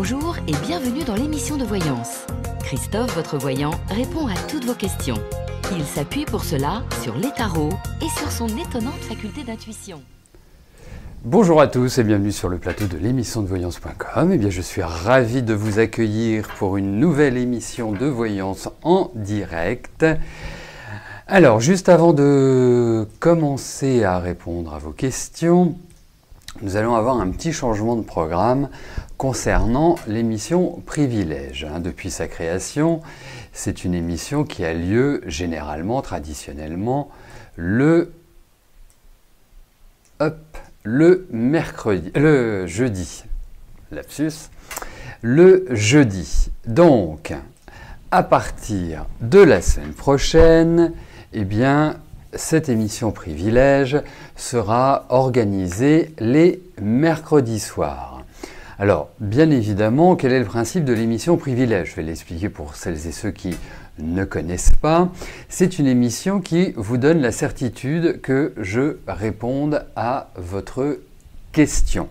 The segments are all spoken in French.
Bonjour et bienvenue dans l'émission de voyance. Christophe, votre voyant, répond à toutes vos questions. Il s'appuie pour cela sur les tarots et sur son étonnante faculté d'intuition. Bonjour à tous et bienvenue sur le plateau de l'émission de voyance.com. Eh bien, je suis ravi de vous accueillir pour une nouvelle émission de voyance en direct. Alors, juste avant de commencer à répondre à vos questions, nous allons avoir un petit changement de programme concernant l'émission Privilège. Depuis sa création, c'est une émission qui a lieu généralement, traditionnellement, le jeudi. Lapsus. Le jeudi. Donc, à partir de la semaine prochaine, eh bien, cette émission Privilège sera organisée les mercredis soirs. Alors, bien évidemment, quel est le principe de l'émission Privilège ? Je vais l'expliquer pour celles et ceux qui ne connaissent pas. C'est une émission qui vous donne la certitude que je réponde à votre question,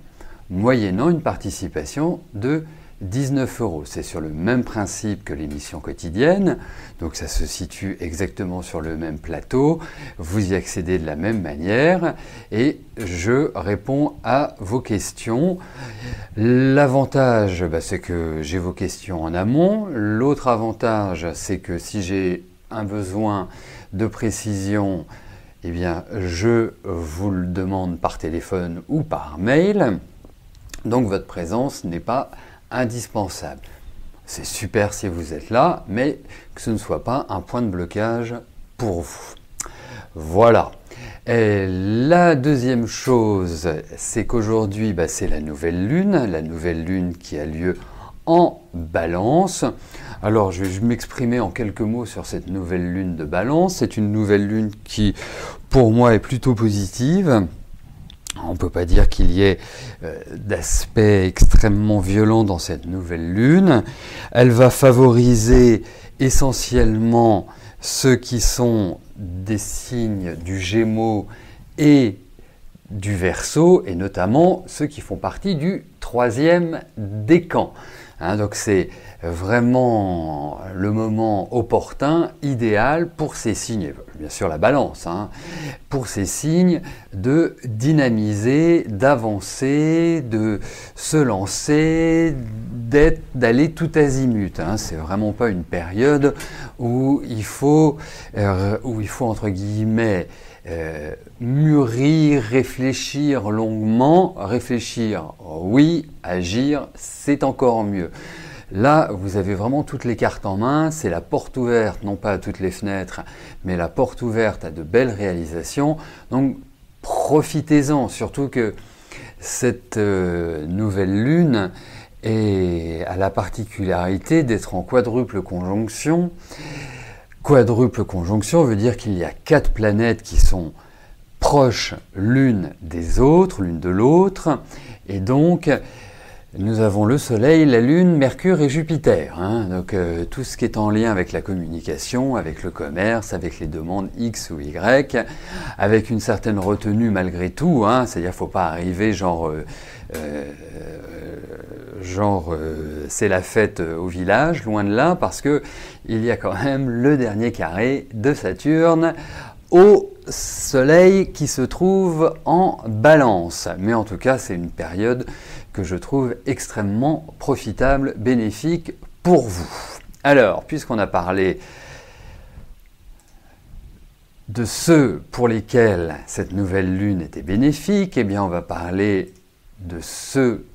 moyennant une participation de 19 €. C'est sur le même principe que l'émission quotidienne, donc ça se situe exactement sur le même plateau, vous y accédez de la même manière et je réponds à vos questions. L'avantage, c'est que j'ai vos questions en amont. L'autre avantage, c'est que si j'ai un besoin de précision, eh bien, je vous le demande par téléphone ou par mail. Donc votre présence n'est pas indispensable. C'est super si vous êtes là, mais que ce ne soit pas un point de blocage pour vous. Voilà. Et la deuxième chose, c'est qu'aujourd'hui, c'est la nouvelle lune qui a lieu en Balance. Alors, je vais m'exprimer en quelques mots sur cette nouvelle lune de Balance. C'est une nouvelle lune qui, pour moi, est plutôt positive. On ne peut pas dire qu'il y ait d'aspect extrêmement violent dans cette nouvelle lune. Elle va favoriser essentiellement ceux qui sont des signes du Gémeaux et du Verseau, et notamment ceux qui font partie du 3e décan. Donc c'est vraiment le moment opportun, idéal pour ces signes, bien sûr la Balance, pour ces signes de dynamiser, d'avancer, de se lancer, d'aller tout azimut. C'est vraiment pas une période où il faut entre guillemets mûrir, réfléchir longuement. Réfléchir, oui, agir, c'est encore mieux. Là, vous avez vraiment toutes les cartes en main, c'est la porte ouverte, non pas à toutes les fenêtres, mais la porte ouverte à de belles réalisations. Donc, profitez-en, surtout que cette nouvelle lune a la particularité d'être en quadruple conjonction. Quadruple conjonction veut dire qu'il y a 4 planètes qui sont proches l'une des autres, l'une de l'autre, et donc nous avons le Soleil, la Lune, Mercure et Jupiter. Donc tout ce qui est en lien avec la communication, avec le commerce, avec les demandes X ou Y, avec une certaine retenue malgré tout. C'est-à-dire qu'il ne faut pas arriver c'est la fête au village, loin de là, parce que il y a quand même le dernier carré de Saturne au Soleil qui se trouve en Balance. Mais en tout cas, c'est une période que je trouve extrêmement profitable, bénéfique pour vous. Alors, puisqu'on a parlé de ceux pour lesquels cette nouvelle lune était bénéfique, eh bien on va parler de ceux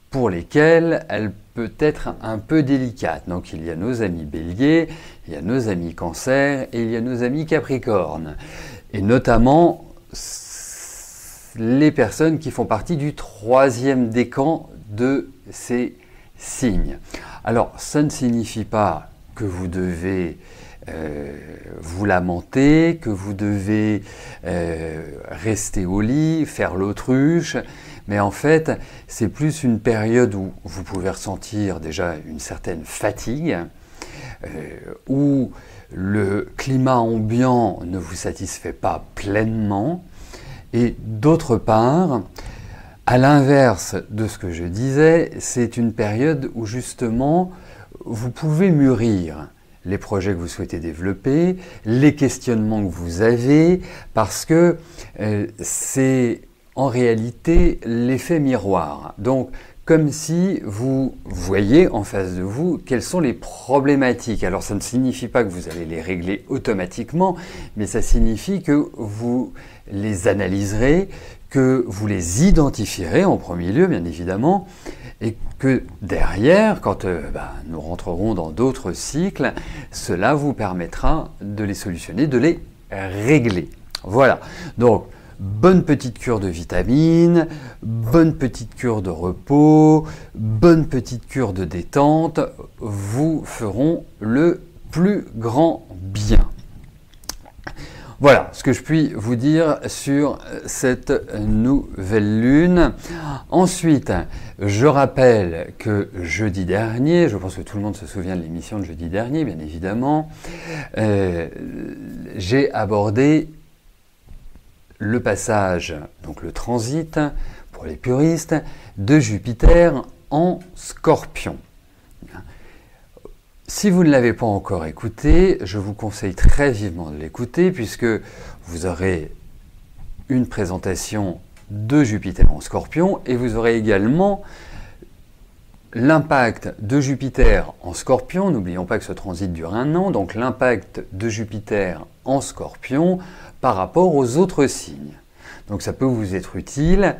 pour lesquels elle peut être un peu délicate. Donc il y a nos amis Bélier, il y a nos amis Cancer et il y a nos amis Capricorne. Et notamment les personnes qui font partie du 3e décan de ces signes. Alors ça ne signifie pas que vous devez vous lamenter, que vous devez rester au lit, faire l'autruche, mais en fait c'est plus une période où vous pouvez ressentir déjà une certaine fatigue, où le climat ambiant ne vous satisfait pas pleinement, et d'autre part, À l'inverse de ce que je disais, c'est une période où justement vous pouvez mûrir les projets que vous souhaitez développer, les questionnements que vous avez, parce que c'est en réalité l'effet miroir. Donc, comme si vous voyez en face de vous quelles sont les problématiques. Alors ça ne signifie pas que vous allez les régler automatiquement, mais ça signifie que vous les analyserez, que vous les identifierez en premier lieu, bien évidemment, et que derrière, quand nous rentrerons dans d'autres cycles, cela vous permettra de les solutionner, de les régler. Voilà. Donc, bonne petite cure de vitamines, bonne petite cure de repos, bonne petite cure de détente, vous feront le plus grand bien. Voilà ce que je puis vous dire sur cette nouvelle lune. Ensuite, je rappelle que jeudi dernier, je pense que tout le monde se souvient de l'émission de jeudi dernier, bien évidemment, j'ai abordé le passage, donc le transit, pour les puristes, de Jupiter en Scorpion. Si vous ne l'avez pas encore écouté, je vous conseille très vivement de l'écouter puisque vous aurez une présentation de Jupiter en Scorpion et vous aurez également l'impact de Jupiter en Scorpion. N'oublions pas que ce transit dure 1 an, donc l'impact de Jupiter en Scorpion par rapport aux autres signes. Donc ça peut vous être utile.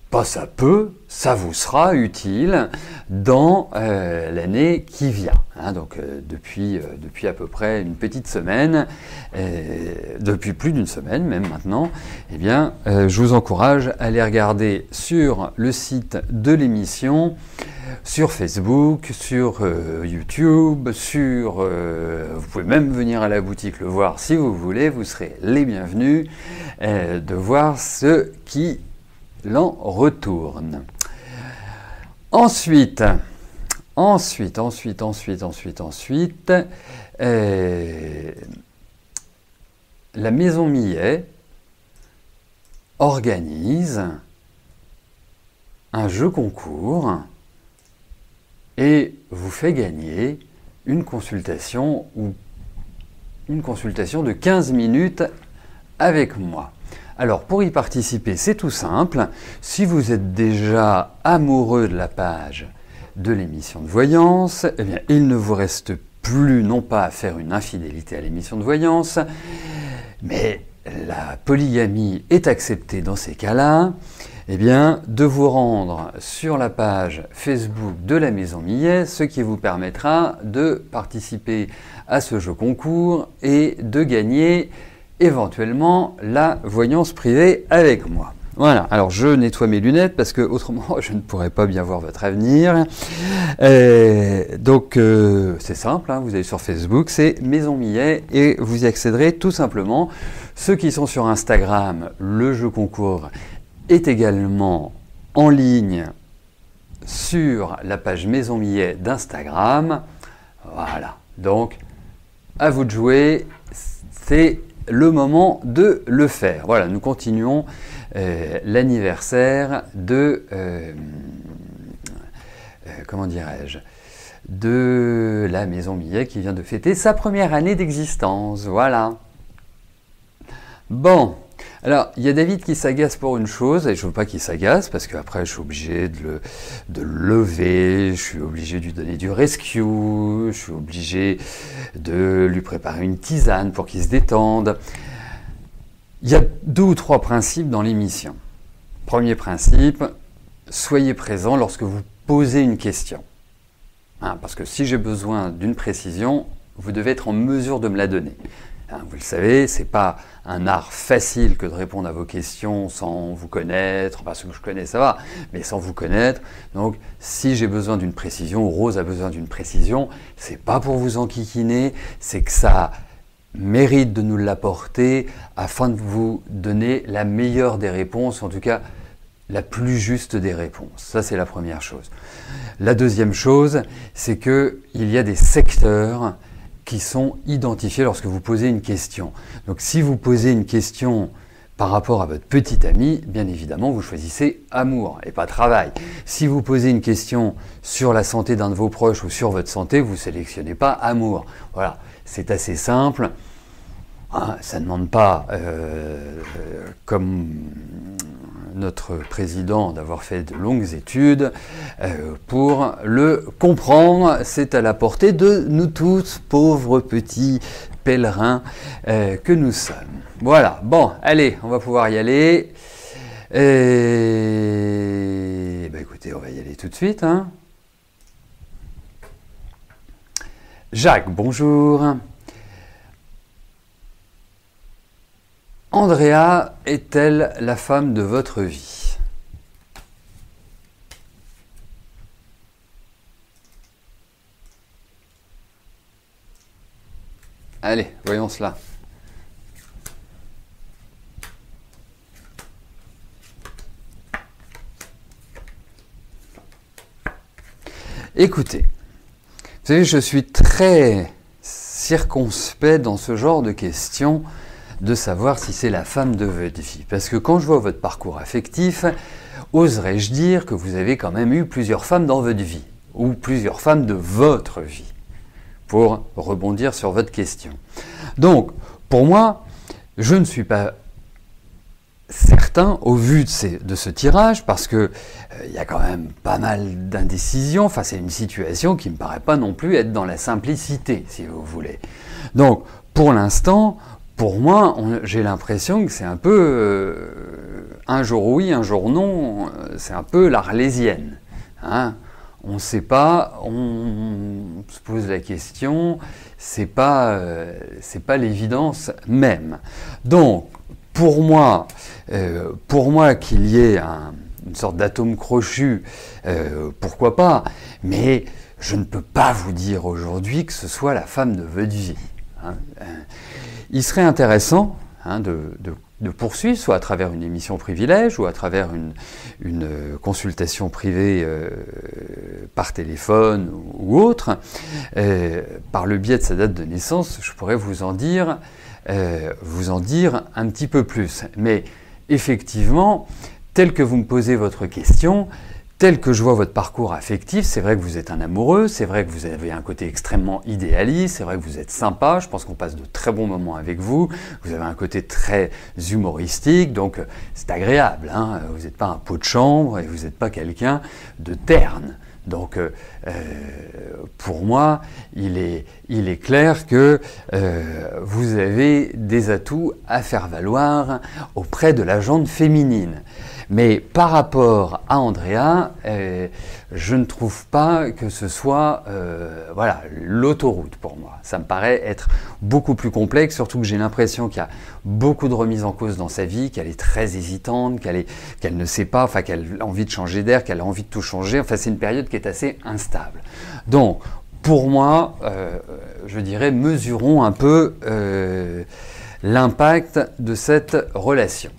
Pas ça peut, ça vous sera utile dans l'année qui vient. Hein, donc depuis à peu près une petite semaine, depuis plus d'une semaine même maintenant, eh bien, je vous encourage à aller regarder sur le site de l'émission, sur Facebook, sur YouTube, vous pouvez même venir à la boutique le voir si vous voulez, vous serez les bienvenus de voir ce qui l'en retourne. Ensuite, la Maison Millet organise un jeu concours et vous fait gagner une consultation de 15 minutes avec moi. Alors, pour y participer, c'est tout simple. Si vous êtes déjà amoureux de la page de l'émission de voyance, eh bien, il ne vous reste plus, non pas à faire une infidélité à l'émission de voyance, mais la polygamie est acceptée dans ces cas-là, eh bien, de vous rendre sur la page Facebook de la Maison Millet, ce qui vous permettra de participer à ce jeu concours et de gagner éventuellement la voyance privée avec moi. Voilà, alors je nettoie mes lunettes parce que autrement je ne pourrais pas bien voir votre avenir. Donc c'est simple, hein, vous allez sur Facebook, c'est Maison Millet et vous y accéderez tout simplement. Ceux qui sont sur Instagram, le jeu concours est également en ligne sur la page Maison Millet d'Instagram. Voilà, donc à vous de jouer, c'est le moment de le faire. Voilà, nous continuons l'anniversaire de de la Maison Millet qui vient de fêter sa première année d'existence. Voilà. Bon, alors il y a David qui s'agace pour une chose, et je ne veux pas qu'il s'agace parce qu'après je suis obligé de le lever, je suis obligé de lui donner du rescue, je suis obligé de lui préparer une tisane pour qu'il se détende. Il y a 2 ou 3 principes dans l'émission. Premier principe, soyez présent lorsque vous posez une question. Hein, parce que si j'ai besoin d'une précision, vous devez être en mesure de me la donner. Hein, vous le savez, c'est pas un art facile que de répondre à vos questions sans vous connaître. Parce que je connais, ça va, mais sans vous connaître. Donc, si j'ai besoin d'une précision, ou Rose a besoin d'une précision, c'est pas pour vous enquiquiner, c'est que ça mérite de nous l'apporter afin de vous donner la meilleure des réponses, en tout cas la plus juste des réponses. Ça, c'est la première chose. La deuxième chose, c'est qu'il y a des secteurs qui sont identifiés lorsque vous posez une question. Donc si vous posez une question par rapport à votre petit ami, bien évidemment, vous choisissez amour et pas travail. Si vous posez une question sur la santé d'un de vos proches ou sur votre santé, vous ne sélectionnez pas amour. Voilà, c'est assez simple. Hein, ça ne demande pas, comme notre président, d'avoir fait de longues études pour le comprendre. C'est à la portée de nous tous, pauvres petits pèlerins que nous sommes. Voilà, bon, allez, on va pouvoir y aller. Et ben écoutez, on va y aller tout de suite. Hein. Jacques, bonjour. Andrea est-elle la femme de votre vie? Allez, voyons cela. Écoutez, vous savez, je suis très circonspect dans ce genre de questions de savoir si c'est la femme de votre vie. Parce que quand je vois votre parcours affectif, oserais-je dire que vous avez quand même eu plusieurs femmes dans votre vie, ou plusieurs femmes de votre vie, pour rebondir sur votre question. Donc, pour moi, je ne suis pas certain, au vu de ce tirage, parce que il y a quand même pas mal d'indécisions, enfin c'est une situation qui ne me paraît pas non plus être dans la simplicité, si vous voulez. Donc, pour l'instant, pour moi, j'ai l'impression que c'est un peu un jour oui, un jour non, c'est un peu l'arlésienne. Hein, on ne sait pas, on se pose la question, c'est pas l'évidence même. Donc, pour moi qu'il y ait une sorte d'atome crochu, pourquoi pas, mais je ne peux pas vous dire aujourd'hui que ce soit la femme de votre vie. Hein. Il serait intéressant de poursuivre, soit à travers une émission privilège, ou à travers une consultation privée par téléphone ou autre. Par le biais de sa date de naissance, je pourrais vous en dire un petit peu plus. Mais effectivement, tel que vous me posez votre question, tel que je vois votre parcours affectif, c'est vrai que vous êtes un amoureux, c'est vrai que vous avez un côté extrêmement idéaliste, c'est vrai que vous êtes sympa, je pense qu'on passe de très bons moments avec vous, vous avez un côté très humoristique, donc c'est agréable, hein, vous n'êtes pas un pot de chambre et vous n'êtes pas quelqu'un de terne. Donc, pour moi, il est clair que vous avez des atouts à faire valoir auprès de la gente féminine. Mais par rapport à Andrea, je ne trouve pas que ce soit l'autoroute pour moi. Ça me paraît être beaucoup plus complexe, surtout que j'ai l'impression qu'il y a beaucoup de remises en cause dans sa vie, qu'elle est très hésitante, qu'elle ne sait pas, enfin qu'elle a envie de changer d'air, qu'elle a envie de tout changer. Enfin, c'est une période qui est assez instable. Donc, pour moi, je dirais, mesurons un peu l'impact de cette relation.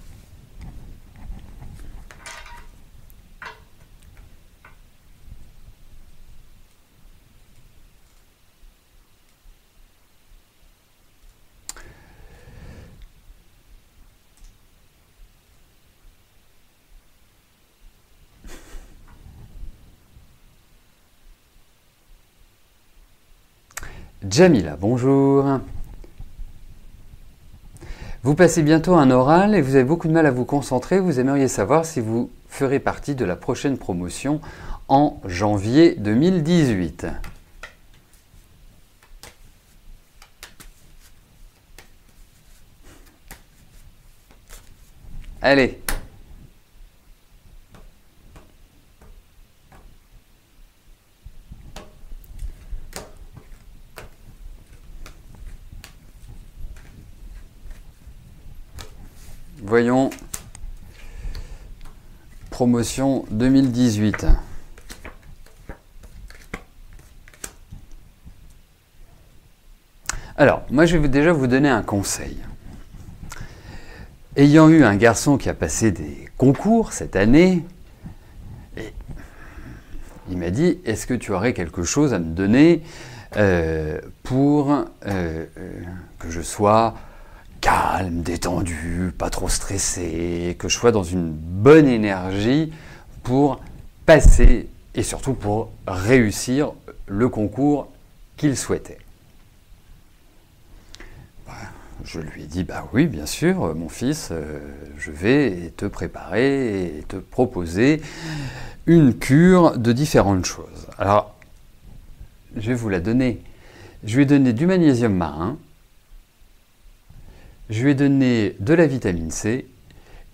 Jamila, bonjour. Vous passez bientôt un oral et vous avez beaucoup de mal à vous concentrer. Vous aimeriez savoir si vous ferez partie de la prochaine promotion en janvier 2018. Allez. Voyons, promotion 2018. Alors, moi je vais déjà vous donner un conseil. Ayant eu un garçon qui a passé des concours cette année, et il m'a dit, est-ce que tu aurais quelque chose à me donner pour que je sois calme, détendu, pas trop stressé, que je sois dans une bonne énergie pour passer et surtout pour réussir le concours qu'il souhaitait. Je lui ai dit, bah oui, bien sûr, mon fils, je vais te préparer et te proposer une cure de différentes choses. Alors, je vais vous la donner. Je lui ai donné du magnésium marin, je lui ai donné de la vitamine C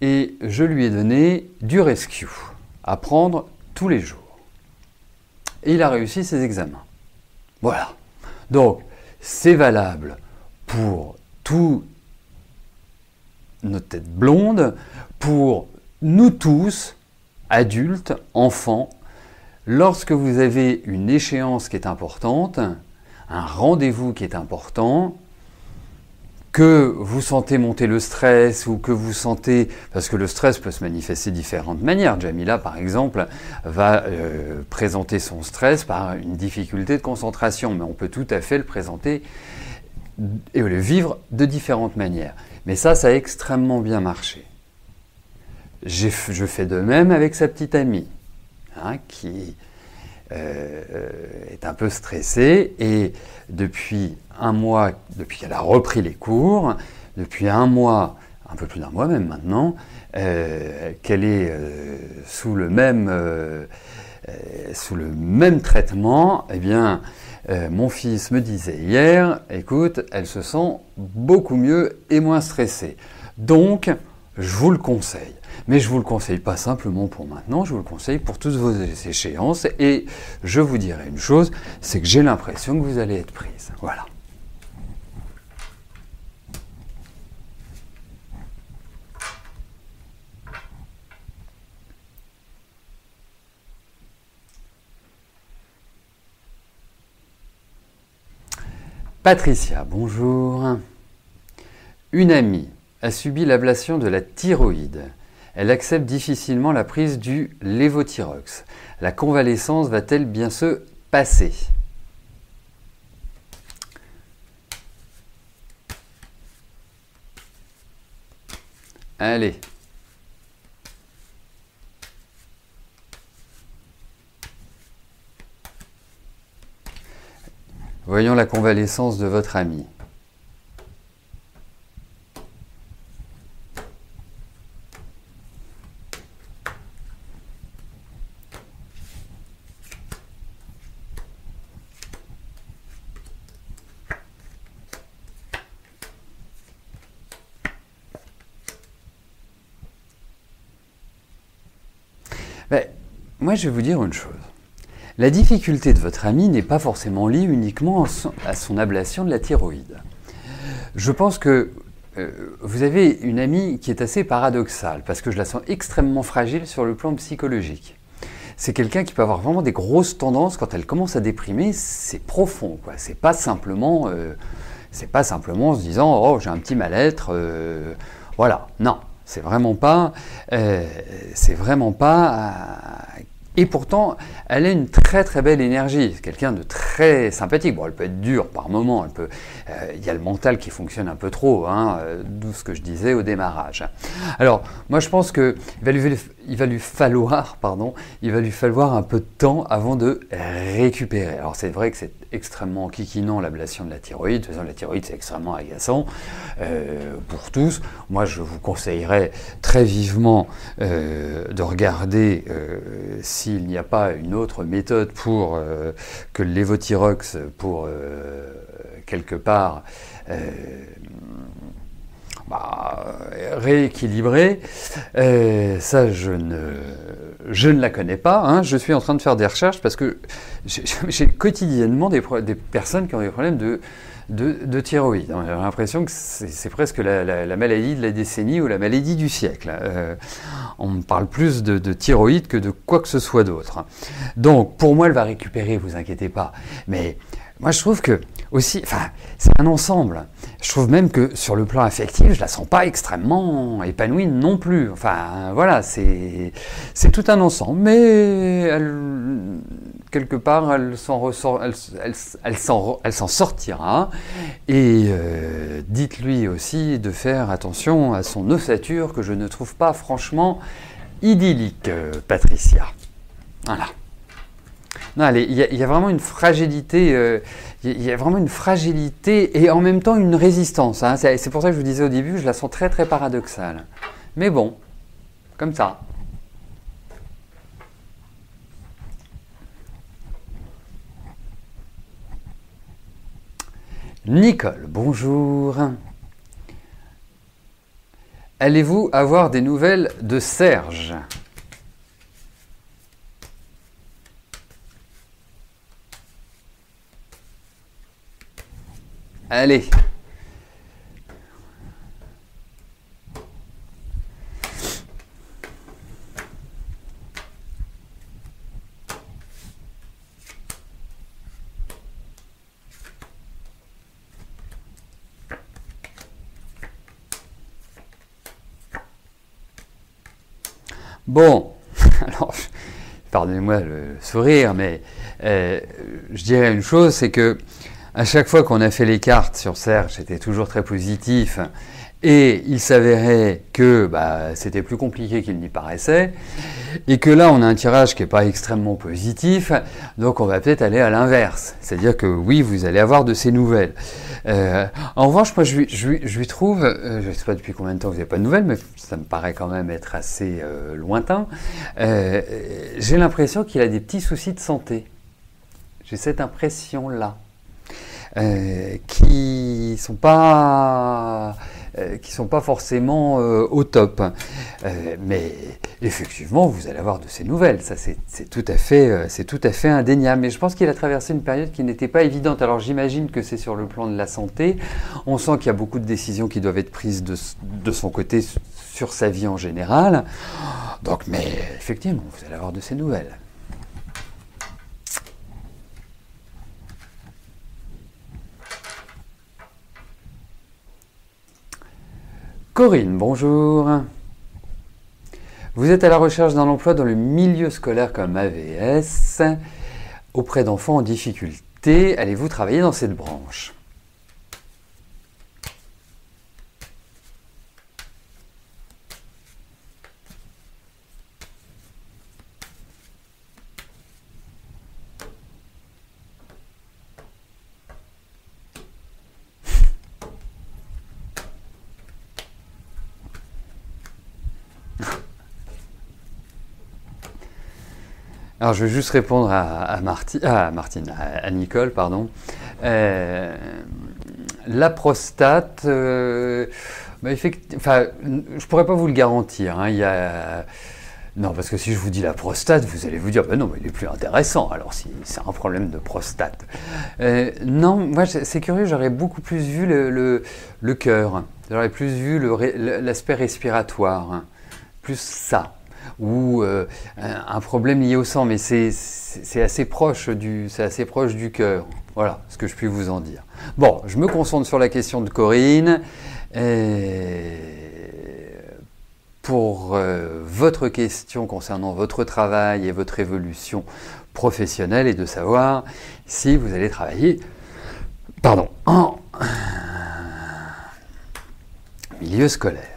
et je lui ai donné du rescue à prendre tous les jours. Et il a réussi ses examens. Voilà. Donc, c'est valable pour tous nos têtes blondes, pour nous tous, adultes, enfants, lorsque vous avez une échéance qui est importante, un rendez-vous qui est important, que vous sentez monter le stress ou que vous sentez... Parce que le stress peut se manifester de différentes manières. Jamila, par exemple, va présenter son stress par une difficulté de concentration, mais on peut tout à fait le présenter et le vivre de différentes manières. Mais ça a extrêmement bien marché. Je fais de même avec sa petite amie, qui est un peu stressée, et depuis un mois, depuis qu'elle a repris les cours, depuis un mois, un peu plus d'un mois même maintenant, qu'elle est sous le même traitement, eh bien, mon fils me disait hier, écoute, elle se sent beaucoup mieux et moins stressée. Donc, je vous le conseille. Mais je ne vous le conseille pas simplement pour maintenant, je vous le conseille pour toutes vos échéances. Et je vous dirai une chose, c'est que j'ai l'impression que vous allez être prise. Voilà. Patricia, bonjour. Une amie a subi l'ablation de la thyroïde. Elle accepte difficilement la prise du lévothyrox. La convalescence va-t-elle bien se passer? Allez. Voyons la convalescence de votre amie. Moi, je vais vous dire une chose. La difficulté de votre ami n'est pas forcément liée uniquement à son ablation de la thyroïde. Je pense que vous avez une amie qui est assez paradoxale, parce que je la sens extrêmement fragile sur le plan psychologique. C'est quelqu'un qui peut avoir vraiment des grosses tendances, quand elle commence à déprimer, c'est profond, quoi. C'est pas simplement en se disant « oh, j'ai un petit mal-être voilà, non. C'est vraiment pas... Et pourtant, elle a une très très belle énergie. C'est quelqu'un de très sympathique. Bon, elle peut être dure par moments. Il y a le mental qui fonctionne un peu trop, d'où ce que je disais au démarrage. Alors, moi je pense qu'il va lui falloir un peu de temps avant de récupérer. Alors c'est vrai que c'est extrêmement enquiquinant l'ablation de la thyroïde. De toute façon, la thyroïde c'est extrêmement agaçant pour tous. Moi je vous conseillerais très vivement de regarder s'il n'y a pas une autre méthode pour que le lévothyrox pour quelque part rééquilibrer. Ça, je ne la connais pas. Je suis en train de faire des recherches parce que j'ai quotidiennement des personnes qui ont des problèmes de thyroïde. J'ai l'impression que c'est presque la maladie de la décennie ou la maladie du siècle. On me parle plus de thyroïde que de quoi que ce soit d'autre. Donc, pour moi, elle va récupérer, vous inquiétez pas. Mais moi, je trouve que aussi, c'est un ensemble. Je trouve même que sur le plan affectif, je la sens pas extrêmement épanouie non plus. Voilà, c'est tout un ensemble. Mais quelque part, elle s'en sortira. Et dites-lui aussi de faire attention à son ossature que je ne trouve pas franchement idyllique, Patricia. Voilà. Non, il y a vraiment une fragilité, il y a vraiment une fragilité et en même temps une résistance. Hein. C'est pour ça que je vous disais au début, je la sens très très paradoxale. Mais bon, comme ça. Nicole, bonjour. Allez-vous avoir des nouvelles de Serge ? Allez. Bon, alors, pardonnez-moi le sourire, mais je dirais une chose, c'est que à chaque fois qu'on a fait les cartes sur Serge, c'était toujours très positif, et il s'avérait que c'était plus compliqué qu'il n'y paraissait, et que là on a un tirage qui n'est pas extrêmement positif, donc on va peut-être aller à l'inverse, c'est-à-dire que oui, vous allez avoir de ces nouvelles. En revanche, moi je lui trouve, je ne sais pas depuis combien de temps vous n'avez pas de nouvelles, mais ça me paraît quand même être assez lointain, j'ai l'impression qu'il a des petits soucis de santé. J'ai cette impression-là. Qui sont pas forcément au top, mais effectivement vous allez avoir de ces nouvelles, ça c'est tout à fait indéniable. Mais je pense qu'il a traversé une période qui n'était pas évidente. Alors j'imagine que c'est sur le plan de la santé. On sent qu'il y a beaucoup de décisions qui doivent être prises de son côté sur sa vie en général. Donc, mais effectivement vous allez avoir de ces nouvelles. Corinne, bonjour. Vous êtes à la recherche d'un emploi dans le milieu scolaire comme AVS, auprès d'enfants en difficulté. Allez-vous travailler dans cette branche ? Alors, je vais juste répondre à Nicole, pardon. La prostate, je pourrais pas vous le garantir. Hein, non, parce que si je vous dis la prostate, vous allez vous dire, non, mais il est plus intéressant, alors si c'est un problème de prostate. Non, moi, c'est curieux, j'aurais beaucoup plus vu le cœur, j'aurais plus vu l'aspect respiratoire, hein, plus ça. Ou un problème lié au sang, mais c'est assez proche du cœur. Voilà ce que je puis vous en dire. Bon, je me concentre sur la question de Corinne. Pour votre question concernant votre travail et votre évolution professionnelle, et de savoir si vous allez travailler en milieu scolaire.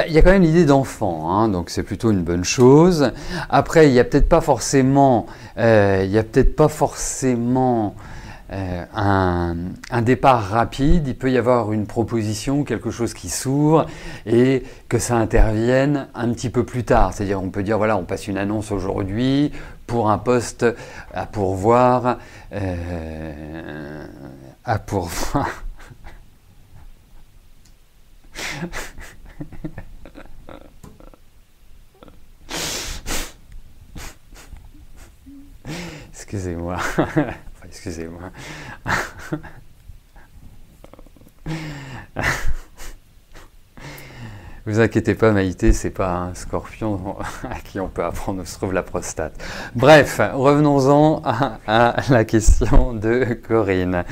Il y a quand même l'idée d'enfant, hein, donc c'est plutôt une bonne chose. Après, il n'y a peut-être pas forcément, un départ rapide. Il peut y avoir une proposition, quelque chose qui s'ouvre et que ça intervienne un petit peu plus tard. C'est-à-dire, on peut dire, voilà, on passe une annonce aujourd'hui pour un poste à pourvoir. Excusez-moi. Excusez-moi. Vous inquiétez pas, Maïté, c'est pas un scorpion à qui on peut apprendre où se trouve la prostate. Bref, revenons-en à la question de Corinne.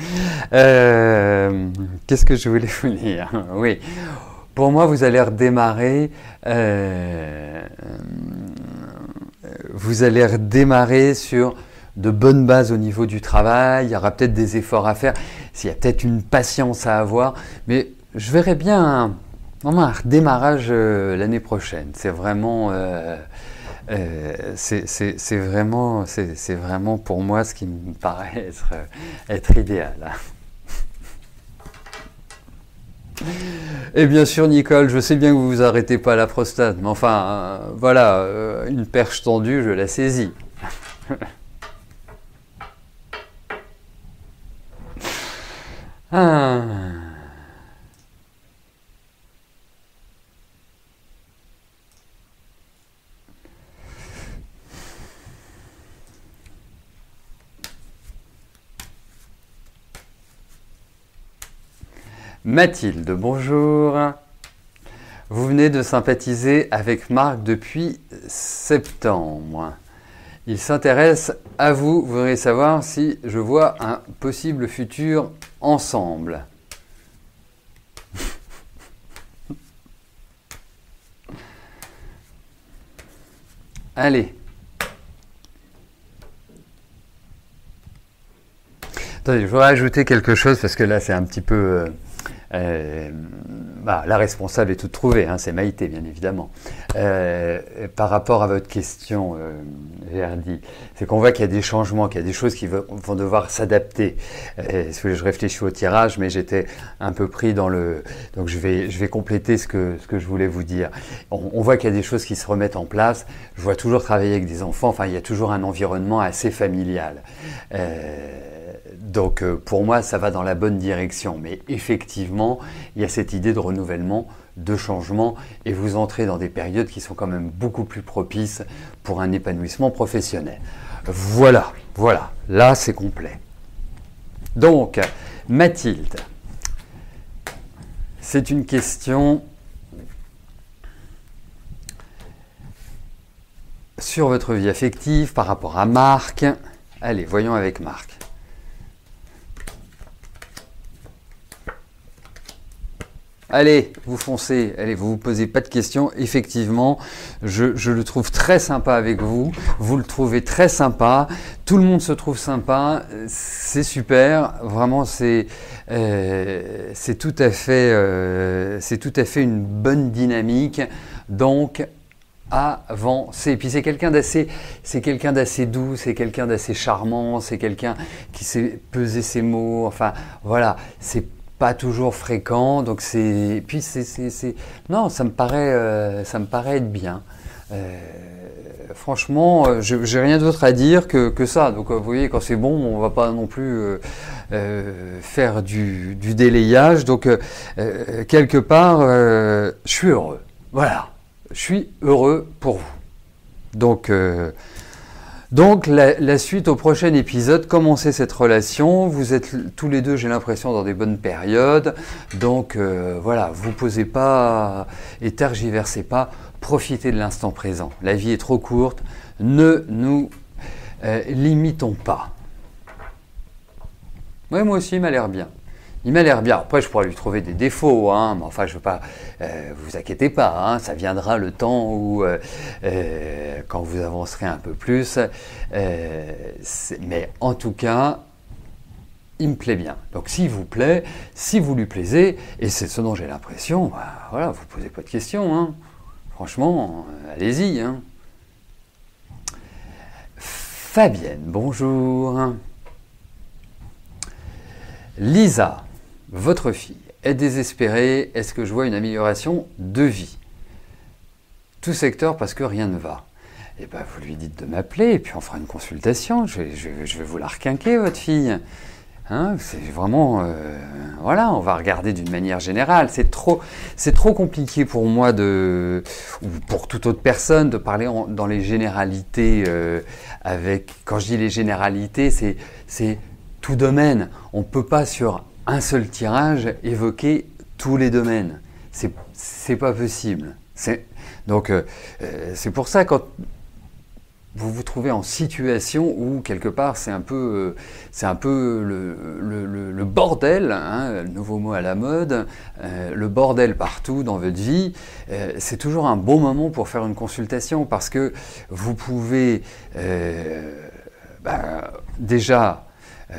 Qu'est-ce que je voulais vous dire ? Oui. Pour moi, vous allez redémarrer sur de bonnes bases au niveau du travail. Il y aura peut-être des efforts à faire. Il y a peut-être une patience à avoir. Mais je verrai bien vraiment un redémarrage l'année prochaine. C'est vraiment, c'est vraiment pour moi ce qui me paraît être idéal. Et bien sûr, Nicole, je sais bien que vous vous arrêtez pas à la prostate, mais enfin, voilà, une perche tendue, je la saisis. Ah. Mathilde, bonjour. Vous venez de sympathiser avec Marc depuis septembre. Il s'intéresse à vous. Vous voudriez savoir si je vois un possible futur ensemble. Allez. Attendez, je voudrais ajouter quelque chose parce que là c'est un petit peu... la responsable est toute trouvée, hein, c'est Maïté bien évidemment. Par rapport à votre question, Gerdy, c'est qu'on voit qu'il y a des changements, qu'il y a des choses qui vont devoir s'adapter. Je réfléchis au tirage, mais j'étais un peu pris dans le... Donc je vais compléter ce que je voulais vous dire. On voit qu'il y a des choses qui se remettent en place. Je vois toujours travailler avec des enfants, enfin il y a toujours un environnement assez familial. Donc pour moi, ça va dans la bonne direction. Mais effectivement, il y a cette idée de renouvellement, de changement, et vous entrez dans des périodes qui sont quand même beaucoup plus propices pour un épanouissement professionnel. Voilà, là c'est complet. Donc, Mathilde, c'est une question sur votre vie affective par rapport à Marc. Allez, voyons avec Marc. Allez, vous foncez, allez, vous posez pas de questions. Effectivement, je le trouve très sympa avec vous. Vous le trouvez très sympa. Tout le monde se trouve sympa. C'est super. Vraiment, c'est tout à fait une bonne dynamique. Donc, avancez. Et puis c'est quelqu'un d'assez doux, c'est quelqu'un d'assez charmant, c'est quelqu'un qui sait peser ses mots. Enfin, voilà, c'est pas toujours fréquent, donc non, ça me paraît être bien. Franchement, j'ai rien d'autre à dire que ça. Donc vous voyez, quand c'est bon, on va pas non plus faire du délayage. Donc quelque part, je suis heureux. Voilà, je suis heureux pour vous. Donc la suite au prochain épisode, commencez cette relation, vous êtes tous les deux, j'ai l'impression, dans des bonnes périodes, donc voilà, vous posez pas et tergiversez pas, profitez de l'instant présent. La vie est trop courte, ne nous limitons pas. Oui, moi aussi, il m'a l'air bien. Il m'a l'air bien. Après, je pourrais lui trouver des défauts, hein, mais enfin, je veux pas. Vous inquiétez pas, hein, ça viendra le temps où, quand vous avancerez un peu plus. Mais en tout cas, il me plaît bien. Donc, s'il vous plaît, si vous lui plaisez, et c'est ce dont j'ai l'impression, bah, voilà, vous posez pas de questions, hein. Franchement, allez-y, hein. Fabienne, bonjour. Lisa, votre fille est désespérée. Est-ce que je vois une amélioration de vie? Tout secteur parce que rien ne va. Eh bien, vous lui dites de m'appeler et puis on fera une consultation. Je vais vous la requinquer, votre fille. Hein, c'est vraiment... voilà, on va regarder d'une manière générale. C'est trop compliqué pour moi, ou pour toute autre personne, de parler dans les généralités. Quand je dis les généralités, c'est tout domaine. On ne peut pas sur un seul tirage évoquer tous les domaines. C'est pas possible. Donc c'est pour ça, quand vous vous trouvez en situation où quelque part c'est un peu le bordel, hein, le nouveau mot à la mode, le bordel partout dans votre vie, c'est toujours un bon moment pour faire une consultation parce que vous pouvez déjà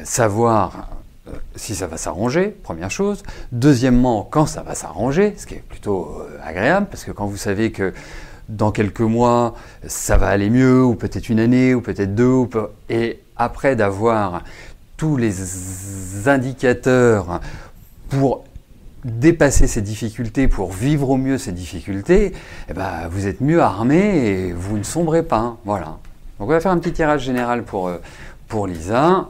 savoir si ça va s'arranger, première chose. Deuxièmement, quand ça va s'arranger, ce qui est plutôt agréable parce que quand vous savez que dans quelques mois, ça va aller mieux, ou peut-être une année, ou peut-être deux, et après d'avoir tous les indicateurs pour dépasser ces difficultés, pour vivre au mieux ces difficultés, eh ben, vous êtes mieux armé et vous ne sombrez pas. Voilà. Donc on va faire un petit tirage général pour Lisa.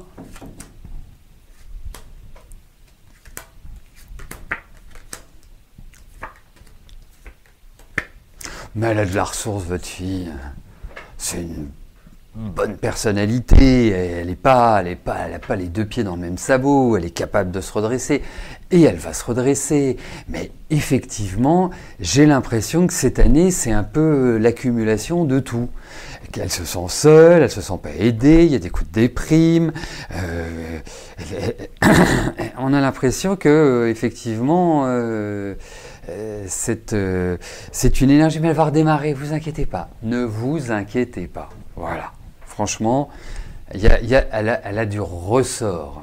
Mais elle a de la ressource, votre fille. C'est une bonne personnalité. Elle n'a pas les deux pieds dans le même sabot. Elle est capable de se redresser. Et elle va se redresser. Mais effectivement, j'ai l'impression que cette année, c'est un peu l'accumulation de tout. Elle se sent seule, elle ne se sent pas aidée, il y a des coups de déprime. On a l'impression que, effectivement, c'est une énergie, mais elle va redémarrer, vous inquiétez pas. Ne vous inquiétez pas. Voilà. Franchement, elle a du ressort.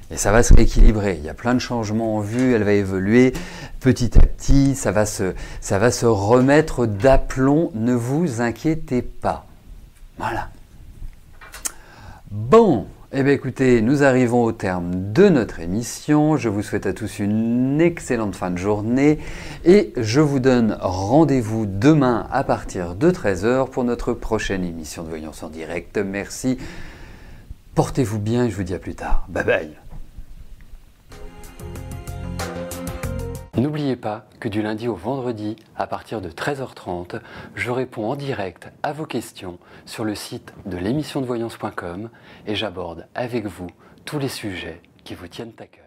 Et ça va se rééquilibrer. Il y a plein de changements en vue, elle va évoluer petit à petit, ça va se remettre d'aplomb. Ne vous inquiétez pas. Voilà. Bon. Eh bien écoutez, nous arrivons au terme de notre émission. Je vous souhaite à tous une excellente fin de journée et je vous donne rendez-vous demain à partir de 13h pour notre prochaine émission de Voyance en direct. Merci, portez-vous bien et je vous dis à plus tard. Bye bye. N'oubliez pas que du lundi au vendredi, à partir de 13h30, je réponds en direct à vos questions sur le site de l'émissiondevoyance.com et j'aborde avec vous tous les sujets qui vous tiennent à cœur.